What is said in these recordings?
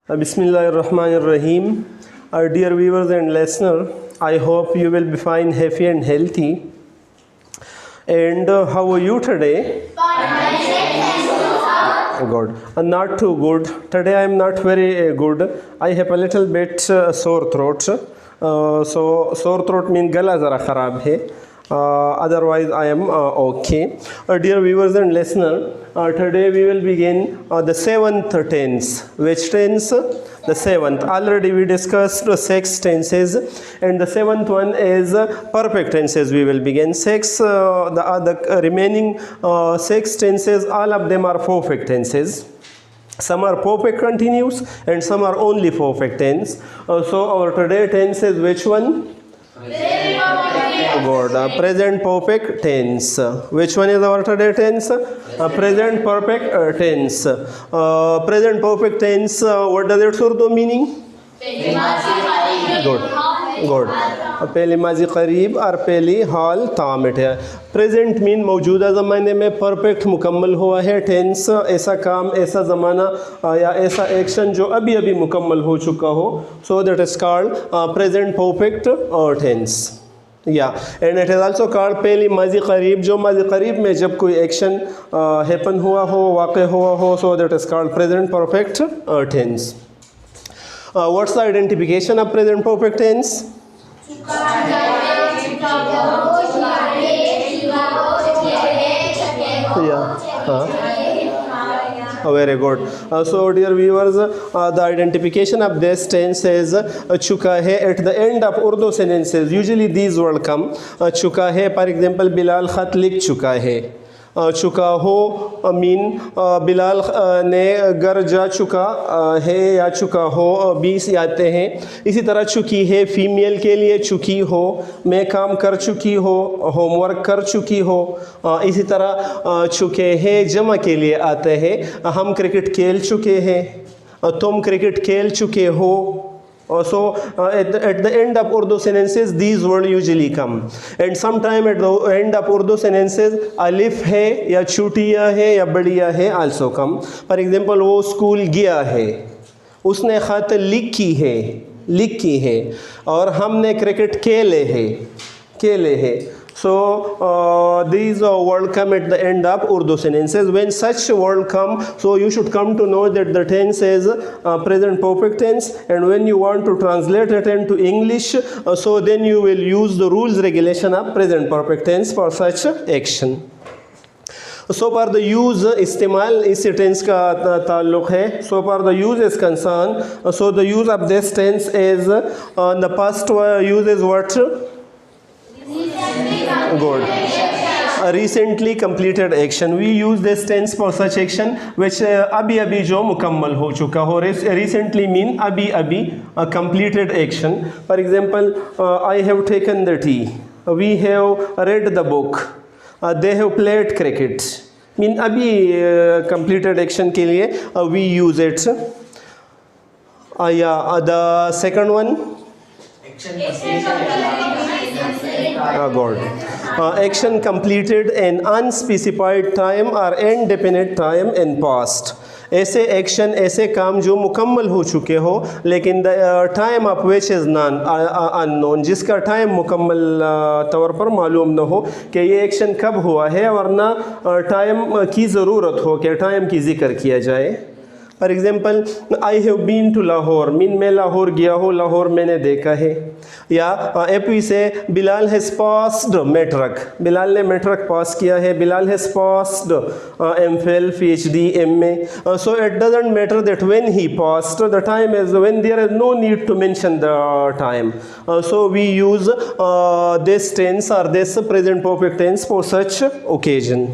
Bismillahirrahmanirrahim. Our dear viewers and listeners, I hope you will be fine, happy and healthy. And how are you today? Good. Not too good. Today I am not very good. I have a little bit sore throat. So sore throat means gala zara kharab hai. Otherwise I am okay. Dear viewers and listeners, today we will begin the seventh tense. Which tense? The seventh. Already we discussed 6 tenses, and the seventh one is perfect tenses. We will begin 6. The remaining 6 tenses, all of them are perfect tenses. Some are perfect continuous and some are only perfect tense. So our today tense is which one? Good. Present perfect tense. Which one is our today tense? Present perfect tense. Present perfect tense, what does it surdo meaning? Good. Good. पहली माजी करीब और पहली हाल तामिट है. Present mean मौजूदा ज़माने में perfect मुकम्मल हुआ है. टेंस ऐसा काम, ऐसा ज़माना या ऐसा एक्शन जो अभी अभी मुकम्मल हो चुका हो. So that is called present perfect tense. या and it is also called पहली माजी करीब, जो माजी करीब में जब कोई एक्शन हैपन हुआ हो, वाक़ हुआ हो. So that is called present perfect tense. What's the identification of present perfect tense? Very good. So dear viewers, the identification of this tense is chuka hai. At the end of Urdu sentences, usually these words come. Chuka hai, for example, Bilal khat likh chuka hai. चुका हो mean Bilal ने घर जा चुका है या चुका हो 20 आते हैं. इसी तरह चुकी है फीमेल के लिए चुकी हो, मैं काम कर चुकी हो, होमवर्क कर चुकी हो. इसी तरह चुके हैं जमा के लिए आते हैं. हम क्रिकेट खेल चुके हैं, तुम क्रिकेट खेल चुके हो. So at the end of Urdu sentences these words usually come, and sometime at the end of Urdu sentences alif है या छुटिया है या बढ़िया है also come. For example, वो स्कूल गया है, उसने ख़त लिखी है, और हमने क्रिकेट खेले हैं. So these words come at the end of Urdu sentences. When such words come, so you should come to know that the tense is present perfect tense. And when you want to translate it into English, so then you will use the rules regulation of present perfect tense for such action. So far the use इस्तेमाल इस tense का ताल्लुक़ है. So far the use is concerned. So the use of this tense is the past use is what? Good. A recently completed action. We use this tense for such action which अभी अभी जो मुकम्मल हो चुका हो. Recently mean अभी अभी a completed action. For example, I have taken the tea. We have read the book. They have played cricket. Mean अभी completed action के लिए we use it. Yeah, the second one. God. Action completed in unspecified time or indefinite time in past. ऐसे action, ऐसे काम जो मुकम्मल हो चुके हो लेकिन the time of which is non unknown, जिसका टाइम मुकम्मल तौर पर मालूम न हो कि ये एक्शन कब हुआ है, वरना टाइम की ज़रूरत हो कि टाइम की ज़िक्र किया जाए. For example, I have been to Lahore mean मैं लाहौर गया हो, लाहौर मैंने देखा है. या एपी से Bilal has passed matric, Bilal ने मैट्रिक पास किया है. Bilal has passed MPhil PhD MA. So it doesn't matter that when he passed, the time is when there is no need to mention the time. So we use this tense or this present perfect tense for such occasion.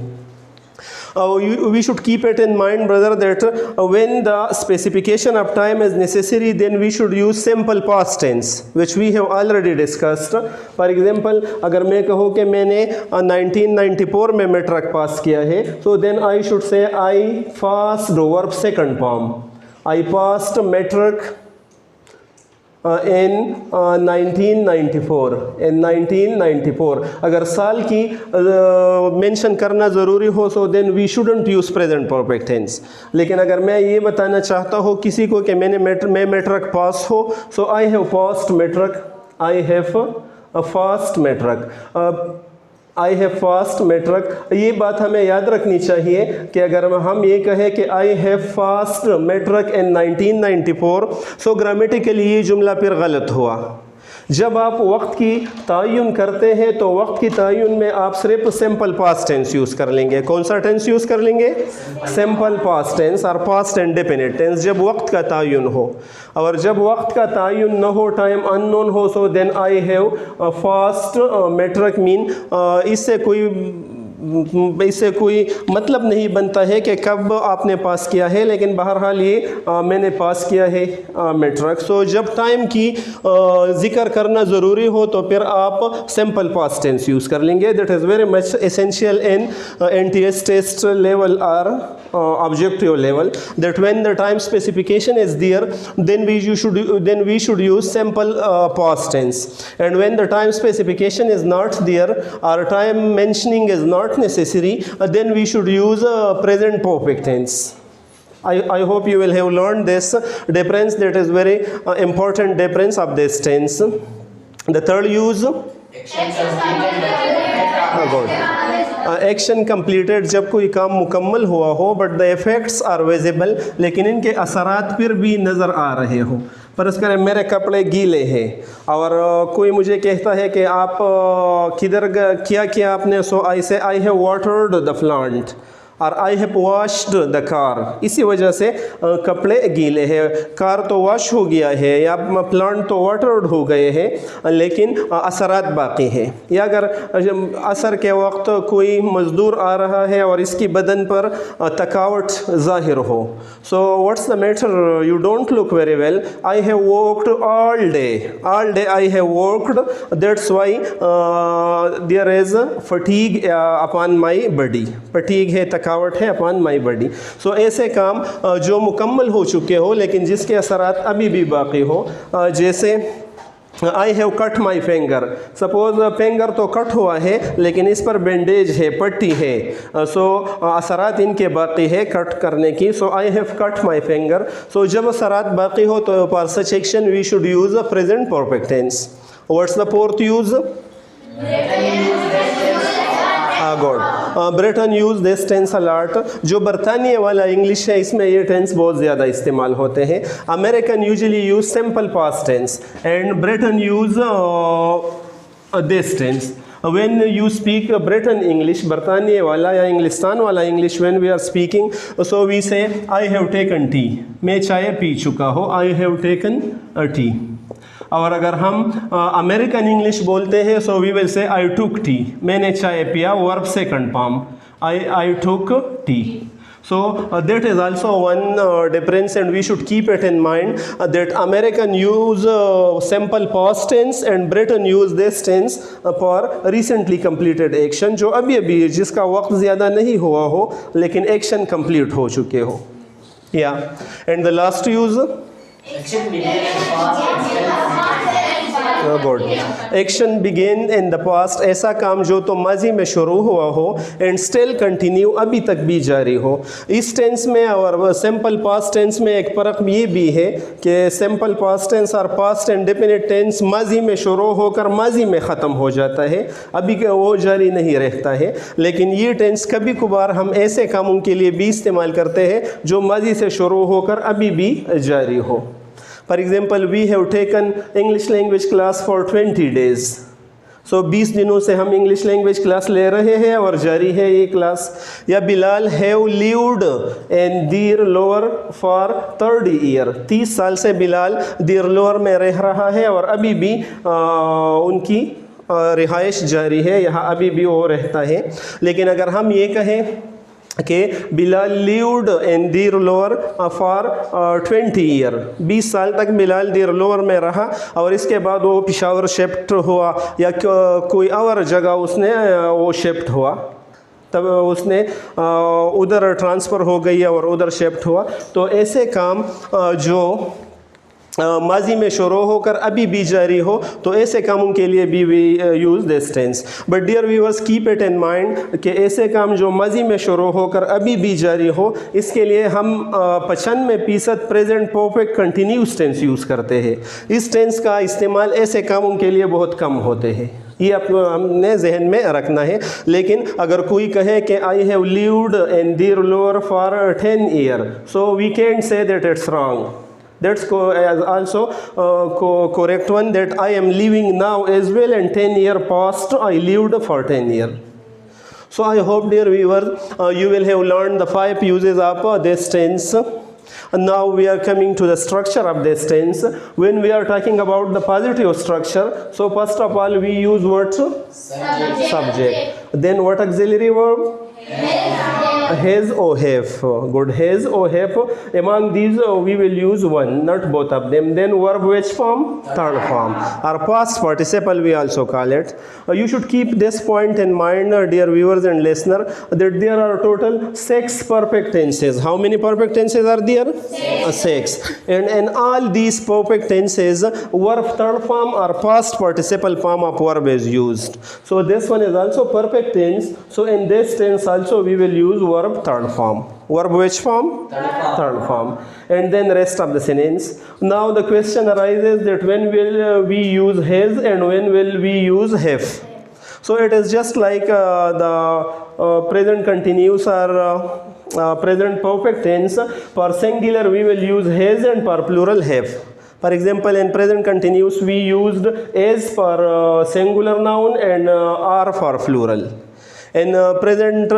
We should keep it in mind, brother, that when the specification of time is necessary, then we should use simple past tense, which we have already discussed. For example, अगर मैं कहूँ कि मैंने 1994 में matric pass किया है, so then I should say I passed verb second form. I passed matric इन 1994 इन 1994 अगर साल की मेंशन करना ज़रूरी हो so then we shouldn't use present perfect tense. लेकिन अगर मैं ये बताना चाहता हूँ किसी को कि मैं मैट्रिक पास हो, so I have passed matric, I have passed matric, I have passed matric. ये बात हमें याद रखनी चाहिए कि अगर हम ये कहें कि I have passed matric in 1994, so grammatically ये जुमला फिर गलत हुआ। जब आप वक्त की तयन करते हैं तो वक्त की तयन में आप सिर्फ सिंपल पास्ट टेंस यूज़ कर लेंगे। कौन सा टेंस यूज़ कर लेंगे? सिंपल पास्ट टेंस और पास्ट इंडेफिनिट टेंस जब वक्त का तयन हो। और जब वक्त का तयन न हो, टाइम अननोन हो, so then I have passed matric mean इससे कोई मतलब नहीं बनता है कि कब आपने पास किया है, लेकिन बहरहाल ये मैंने पास किया है मैट्रिक। सो जब टाइम की ज़िक्र करना ज़रूरी हो तो फिर आप सिंपल पास्ट टेंस यूज़ कर लेंगे। That is very much essential in NTS test level और objective level, that when the time specification is there then we should use simple past tense, and when the time specification is not there or time mentioning is not necessary, then we should use present perfect tense. I hope you will have learned this difference. That is very important difference of this tense. The third use, action completed, जब कोई काम मुकम्मल हुआ हो but the effects are visible, लेकिन इनके असरात फिर भी नज़र आ रहे हो। फर्ज़ करें मेरे कपड़े गीले हैं और कोई मुझे कहता है कि आप किधर क्या किया आपने, so I say I have watered the plant और I have washed the car. इसी वजह से कपड़े गीले हैं, कार तो वॉश हो गया है या प्लांट तो वाटर्ड हो गए हैं, लेकिन असरात बाकी हैं। या अगर असर के वक्त कोई मज़दूर आ रहा है और इसकी बदन पर थकावट ज़ाहिर हो, so what's the matter, you don't look very well, I have worked all day I have worked, that's why there is fatigue upon my body, fatigue है, थकावट है अपॉन माई बॉडी। सो ऐसे काम जो मुकम्मल हो चुके हो लेकिन जिसके असरात अभी भी बाकी हो, जैसे आई have cut my finger, suppose finger तो कट हुआ है लेकिन इस पर बैंडेज है, पट्टी है, सो असरात इनके बाकी है कट करने की। So I have cut my finger. So जब असरात बाकी हो तो for such action we should use a present perfect tense. What's the fourth use? Good, Britain use this tense a lot. जो बरतानिया वाला इंग्लिश है इसमें ये टेंस बहुत ज़्यादा इस्तेमाल होते हैं। American usually use simple past tense and Britain use this tense. When you speak Britain English, बरतानिया वाला या इंग्लिस्तान वाला English, when we are speaking, so we say I have taken tea, मैं चाय पी चुका हो, I have taken a tea। और अगर हम अमेरिकन इंग्लिश बोलते हैं so we will say I took T, मैंने चाय पिया, verb second form I took T. So that is also one difference, and we should keep it in mind that American use simple past tense and Britain use this tense for recently completed action, जो अभी अभी जिसका वक्त ज़्यादा नहीं हुआ हो लेकिन एक्शन कंप्लीट हो चुके हो। या and the last use, good, action began in the past, ऐसा काम जो तो माजी में शुरू हुआ हो एंड स्टिल कंटिन्यू, अभी तक भी जारी हो। इस टेंस में और सिंपल पास्ट टेंस में एक फ़र्क ये भी है कि सिंपल पास्ट टेंस और पास्ट इंडेफिनिट टेंस माजी में शुरू होकर माजी में ख़त्म हो जाता है, अभी के वो जारी नहीं रहता है। लेकिन ये टेंस कभी कभार हम ऐसे कामों के लिए भी इस्तेमाल करते हैं जो माजी से शुरू होकर अभी भी जारी हो। For example, we have taken English language class for 20 days। सो 20 दिनों से हम इंग्लिश लैंग्वेज क्लास ले रहे हैं और जारी है ये क्लास। या बिलाल हैव लिव्ड इन दीर लोअर फॉर 30 years, 30 साल से बिलाल दीर लोअर में रह रहा है और अभी भी उनकी रिहाइश जारी है, यहाँ अभी भी वो रहता है। लेकिन अगर हम ये कहें कि बिलाल लिव्ड इन दीर लोअर फॉर 20 years, 20 साल तक बिलाल दीर लोअर में रहा और इसके बाद वो पेशावर शिफ्ट हुआ या कोई और जगह उसने वो शिफ्ट हुआ, तब उसने उधर ट्रांसफ़र हो गई और उधर शिफ्ट हुआ। तो ऐसे काम जो माजी में शुरू होकर अभी भी जारी हो, तो ऐसे कामों के लिए भी we use this tense. But dear viewers, keep it in mind कि ऐसे काम जो माजी में शुरू होकर अभी भी जारी हो, इसके लिए हम 95% present perfect continuous tense use करते हैं। इस टेंस का इस्तेमाल ऐसे कामों के लिए बहुत कम होते हैं, ये आपको हमने जहन में रखना है। लेकिन अगर कोई कहे कि I have lived in there Lahore for 10 year, so we can't say that it's wrong. That's also correct one, that I am living now as well, and 10 year past I lived for 10 years. So I hope, dear viewers, you will have learned the 5 uses of this tense. And now we are coming to the structure of this tense. When we are talking about the positive structure, so first of all we use what? Subject. Then what auxiliary verb? Has or have. Good. Has or have. Among these we will use one, not both of them. Then verb which form? Third form, or past participle we also call it. You should keep this point in mind, dear viewers and listener, that there are total 6 perfect tenses. How many perfect tenses are there? 6. And in all these perfect tenses, verb third form or past participle form of verb is used. So this one is also perfect tense. So in this tense also we will use verb third form. Verb which form? Third form. And then rest of the sentence. Now the question arises that when will we use has and when will we use have? So it is just like the present continuous or present perfect tense. For singular we will use has, and for plural have. For example, in present continuous we used as for singular noun and are for plural. In present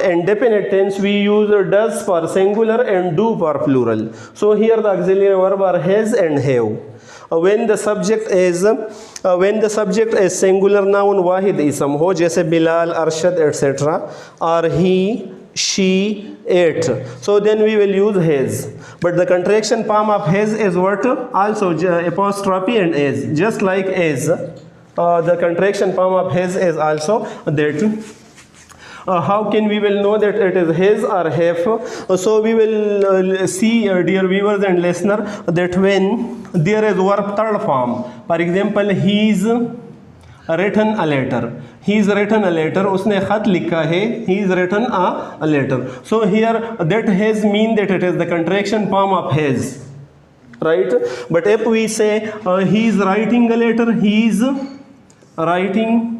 indefinite tense we use does for singular and do for plural. So here the auxiliary verb are has and have. When the subject is singular noun wahid ism हो, जैसे Bilal, Arshad etc., or he, she, it, so then we will use has. But the contraction form of has is what? Also apostrophe and as, just like as. The contraction form of has is also that. How can we will know that it is his or have? So we will see, dear viewers and listener, that when there is verb third form, for example, he's written a letter. He's written a letter. उसने खत लिखा है. He's written a letter. So here that has mean that it is the contraction form of has, right? But if we say he's writing a letter, he's writing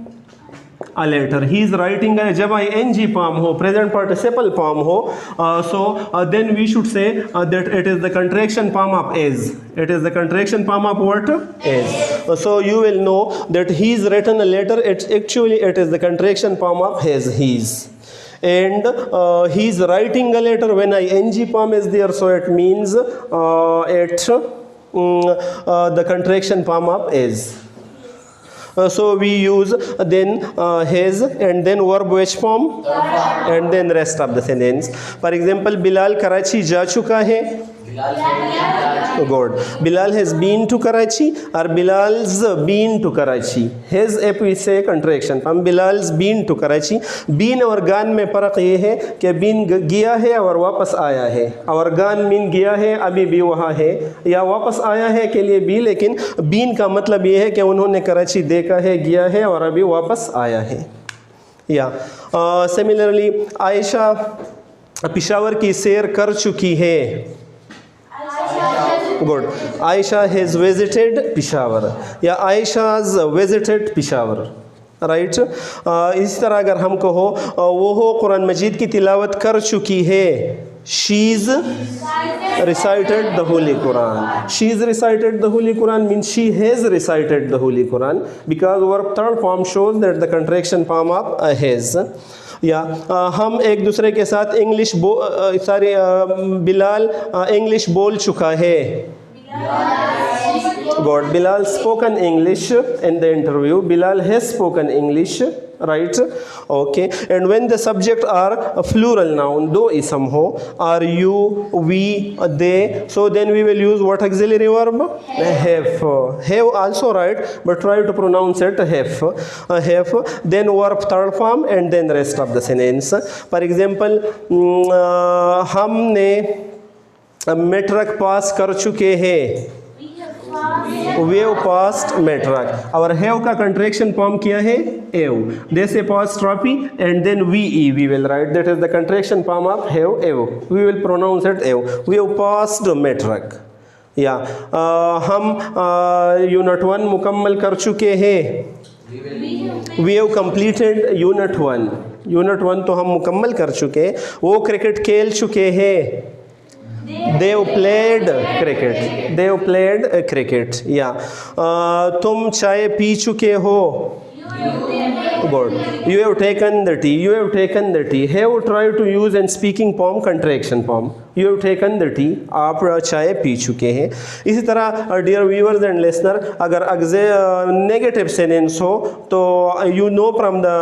a letter, he is writing a, जब ing form हो, present participle form हो, so then we should say that it is the contraction form of is. It is the contraction form of what? Is. So you will know that he is written a letter. It is the contraction form of his. And he is writing a letter. When ing form is there, so it means the contraction form of is. So we use then has and then verb which form and then rest of the sentence. For example, Bilal Karachi जा चुका है. Good. Bilal has been to Karachi or Bilal's been to Karachi. His if we say contraction from Bilal's been to Karachi. Been और gone में फ़र्क ये है कि been गया है और वापस आया है, और gone mean गया है अभी भी वहाँ है, या वापस आया है के लिए भी, लेकिन been का मतलब ये है कि उन्होंने कराची देखा है, गया है और अभी वापस आया है. या सिमिलरली आयशा पिशावर की सैर कर चुकी है. Good. Aisha has visited Peshawar, या Aisha's visited Peshawar, right? इस तरह अगर हम कहो वो कुरान मजीद की तिलावत कर चुकी है. She's recited the Holy Quran. She's recited the Holy Quran means she has recited the Holy Quran, because verb third form shows that the contraction form of has. या हम एक दूसरे के साथ इंग्लिश बिलाल इंग्लिश बोल चुका है. God, Bilal spoken English in the interview. Bilal has spoken English, right? Okay. And when the subject are a plural noun, दो इसम हो, are you, we, they, so then we will use what auxiliary verb? Have. Have also right, but try to pronounce it have. Have. Then verb third form and then rest of the sentence. For example, हमने matric pass कर चुके हैं. We have passed matric. और have का contraction form किया है एव, this apostrophe and then we will write, that is the contraction form of have एव, वी विल प्रोनाउंस इट एव। We have passed matric. या हम यूनिट 1 मुकम्मल कर चुके हैं। We have completed unit 1। Unit 1 तो हम मुकम्मल कर चुके। वो क्रिकेट खेल चुके हैं। They have played cricket. They have played cricket. Yeah. तुम चाय पी चुके हो। Good. You have taken the tea. You have taken the tea. Have tried to use and speaking form contraction form. You have taken the tea. आप चाय P चुके हैं। इसी तरह dear viewers and listener, अगर negative sentence हो तो you know from the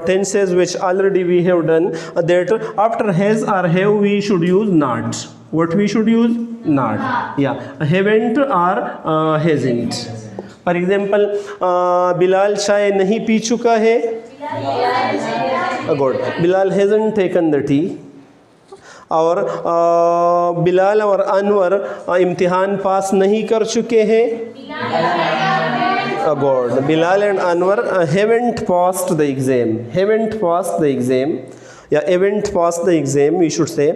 tenses which already we have done that after has or have we should use not. What we should use? Not. Yeah. Haven't or hasn't. For example, Bilal चाय नहीं P चुका है। Good. Bilal hasn't taken the tea. और बिलाल और अनवर इम्तिहान पास नहीं कर चुके हैं। Good. Bilal and Anwar haven't passed the exam. Haven't passed the exam. या haven't passed the exam we should say.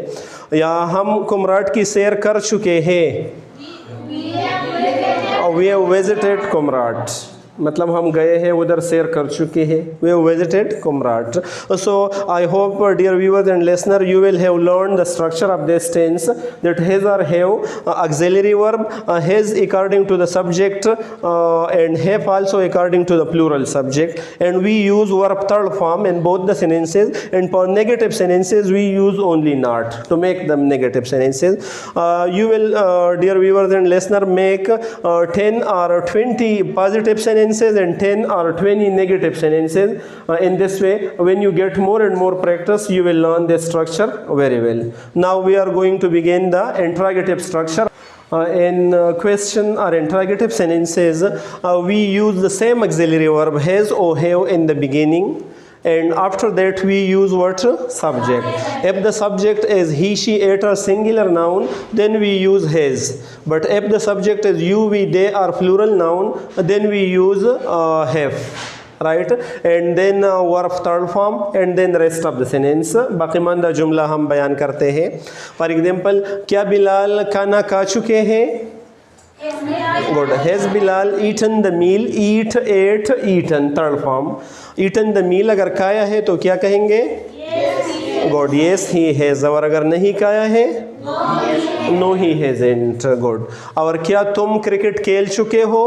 या हम कुमराट की सैर कर चुके हैं। We have visited कुमराट, मतलब हम गए हैं उधर सैर कर चुके हैं। We have visited Kumrat. So I hope dear viewers and listener you will have learned the structure of this tense, that has or have auxiliary verb, has according to the subject and have also according to the plural subject, and we use verb third form in both the sentences, and for negative sentences we use only not to make them negative sentences. You will dear viewers and listener make 10 or 20 positive sentences and 10 or 20 negative sentences. In this way, when you get more and more practice, you will learn this structure very well. Now we are going to begin the interrogative structure. In question or interrogative sentences, we use the same auxiliary verb has or have in the beginning, and after that we use what? Subject. If the subject is he, she, it or singular noun, then we use has. But if the subject is you, we, they or plural noun, then we use have. Right? And then verb third form and then rest of the sentence. बाकीमानदा जुमला हम बयान करते हैं. For example, क्या बिलाल खाना खा चुके हैं? Good. Has Bilal eaten the meal? Eat, ate, eaten. Third form. Eaten the meal अगर खाया है तो क्या कहेंगे? Good. Yes, he has. और अगर नहीं खाया है? No, he hasn't. Good. और क्या तुम क्रिकेट खेल चुके हो?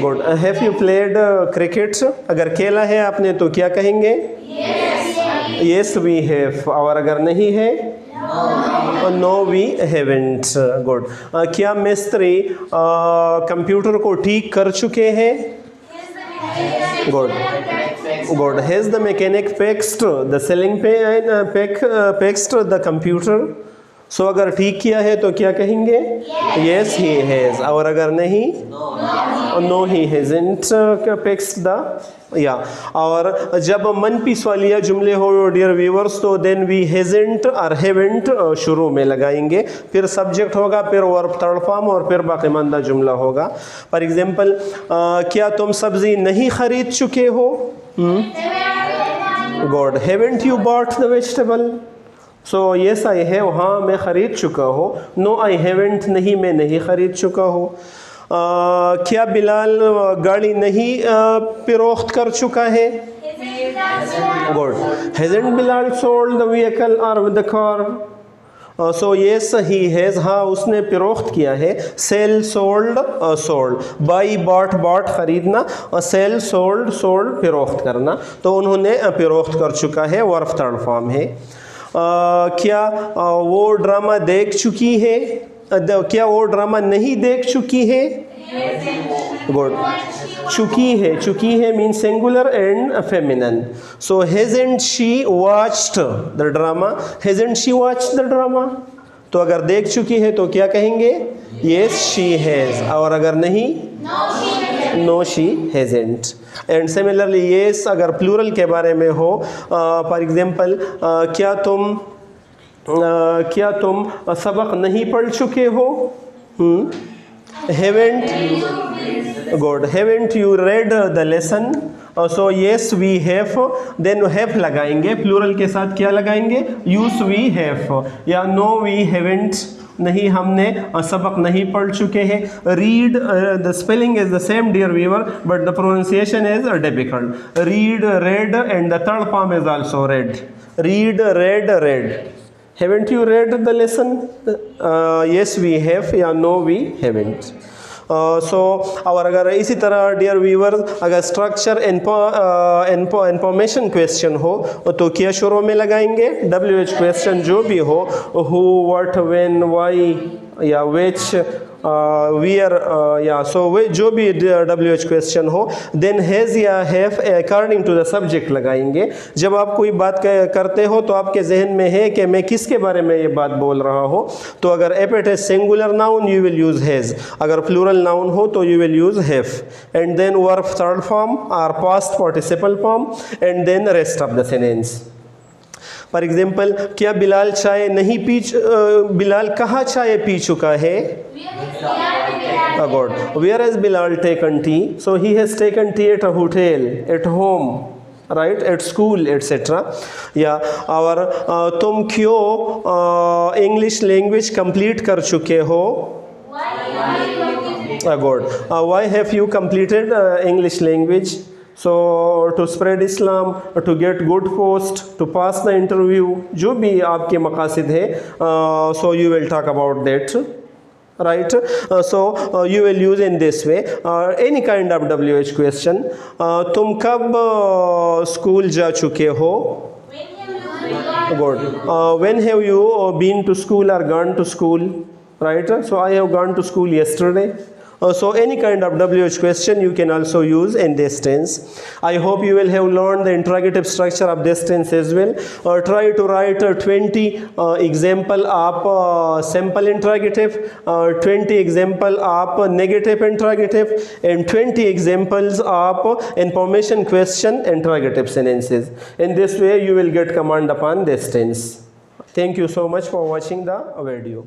Good. Have you played cricket? अगर खेला है आपने तो क्या कहेंगे? Yes, we have. और अगर नहीं है? No, we haven't. Good. क्या मिस्त्री कंप्यूटर को ठीक कर चुके हैं? Good. Good. Has the mechanic fixed the ceiling fixed the computer? So अगर ठीक किया है तो क्या कहेंगे? Yes, he has. और अगर नहीं? No, he hasn't fixed the. या और जब मनफी सवालिया जुमले हो डियर व्यूअर्स तो देन वी hasn't और haven't शुरू में लगाएंगे, फिर सब्जेक्ट होगा, फिर वर्ब थर्ड फॉर्म और फिर बाकीमानदा जुमला होगा. फॉर एग्जांपल, क्या तुम सब्जी नहीं खरीद चुके हो? Good. haven't you bought the vegetable? So yes I have. हाँ मैं ख़रीद चुका हूँ. No I haven't. नहीं मैं नहीं ख़रीद चुका हूँ. क्या बिलाल गाड़ी नहीं फरोख्त कर चुका है? Good. hasn't Bilal sold the vehicle or the car? So yes he has. हाँ उसने फरोख्त किया है. sell, sold, sold. buy, bought, bought खरीदना, sell, sold, sold फरोख्त करना, तो उन्होंने फरोख्त कर चुका है. वर्ब थर्ड फॉर्म है. क्या वो ड्रामा देख चुकी है? क्या वो ड्रामा नहीं देख चुकी है? गुड. चुकी है means singular and feminine. So hasn't she watched the drama? hasn't she watched the drama? तो अगर देख चुकी है तो क्या कहेंगे? yes she has. और अगर नहीं? no she hasn't. And similarly yes अगर प्लूरल के बारे में हो, फॉर एग्जांपल, क्या तुम सबक नहीं पढ़ चुके हो? Haven't, good. Haven't you read the lesson? So yes we have, then have लगाएंगे, plural के साथ क्या लगाएंगे? Use we have, या no we haven't, नहीं हमने सबक नहीं पढ़ चुके हैं. Read, the spelling is the same dear viewer, but the pronunciation is difficult. Read, read, and the third form is also read. Read, read, read. Haven't you read the lesson? Yes we have, या no we haven't. और अगर इसी तरह dear viewers अगर structure information question हो तो क्या शुरू में लगाएंगे? WH क्वेश्चन जो भी हो, हु, व्हाट, व्हेन, व्हाई या विच, वेयर, या सो वे जो भी WH क्वेश्चन हो, देन हैज़ या have according to the subject लगाएंगे. जब आप कोई बात करते हो तो आपके जहन में है कि मैं किसके बारे में ये बात बोल रहा हूँ, तो अगर if it is singular noun you will use has, अगर प्लूरल नाउन हो तो you will use have. And then verb third form or past participle form, and then rest of the sentence. For example, क्या बिलाल चाय नहीं P, Bilal कहाँ चाय पी चुका है? Good. Where has Bilal taken tea? So he has taken tea at a hotel, at home, right, at school, etcetera. या और तुम क्यों इंग्लिश लैंग्वेज कंप्लीट कर चुके हो? Good. Why have you completed English language? So to spread Islam, to get good post, to pass the interview, जो भी आपके मकासद है, so you will talk about that, right? So you will use in this way any kind of WH question. तुम कब school जा चुके हो? Good. When have you been to school or gone to school? Right? So I have gone to school yesterday. So any kind of WH question you can also use in this tense. I hope you will have learned the interrogative structure of this tense as well. Try to write 20 example of simple interrogative, 20 example of negative interrogative, and 20 examples of information question interrogative sentences. In this way you will get command upon this tense. Thank you so much for watching the video.